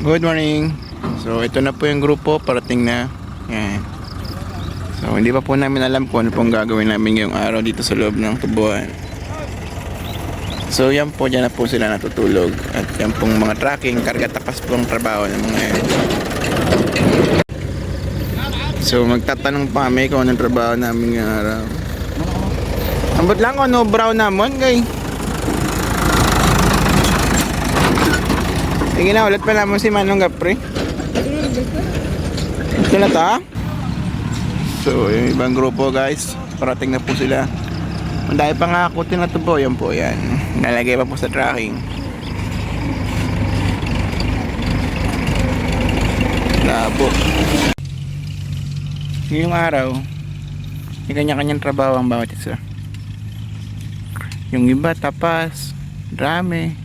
Good morning. So ito na po yung grupo, parating na. Yan. So hindi pa po namin alam kung ano pong gagawin namin ngayong araw dito sa loob ng tubuan. So yan po, dyan na po sila natutulog. At yan pong mga tracking, karga tapas po ang trabaho ng mga yan. So magtatanong pa kami kung anong trabaho namin ngayong araw. Ambot lang kung ano brown namon kay. Sige na, ulit pa naman si Manong Gapri. Ito na ta. So, yung ibang grupo guys, parating na po sila. Ang dahil pa nga ako tinatubo, yan po yan. Nalagay pa po sa tracking. Labo. Ngayong araw, may kanya-kanyang trabaho ang bawat isa. Yung iba, tapas, drame,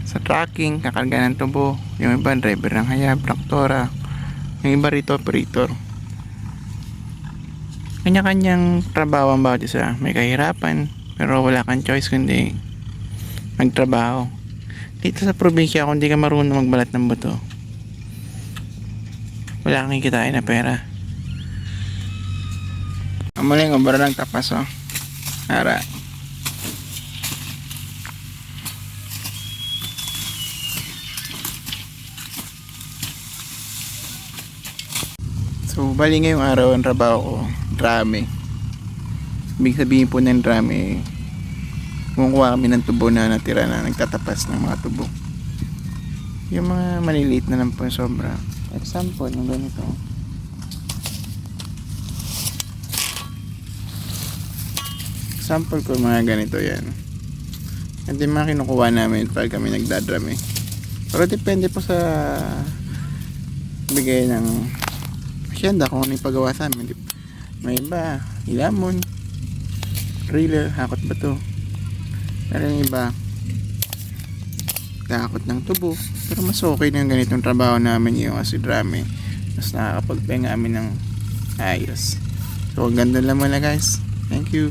sa tracking, kakarga ng tubo. Yung iba, driver ng hayab, traktora. Yung iba rito, operator. Kanya-kanyang trabaho ang bawat isa. May kahirapan, pero wala kang choice kundi magtrabaho. Dito sa probinsya, kung di ka marunong magbalat ng buto, wala kang kikitain na pera. Amuling, obra ng tapas, oh. Ara. So, bali ngayong araw ang trabaho ko, drame. Ibig sabihin po ng drame, kumukuha kami ng tubo na natira na nagtatapas ng mga tubo. Yung mga maliliit na lang po sobra. Example, yung ganito. Example ko mga ganito yan. At yung mga kinukuha namin pag kami nagdadrame. Pero depende po sa bigay ng asyenda kung ano yung pagawa sa amin. May iba, ilamon, trailer, hakot ba to? Pero yung iba, hakot ng tubo. Pero mas okay na yung ganitong trabaho namin yung kasi drame. Mas nakakapagpahinga amin ng ayos. So, ang ganda lang muna guys. Thank you.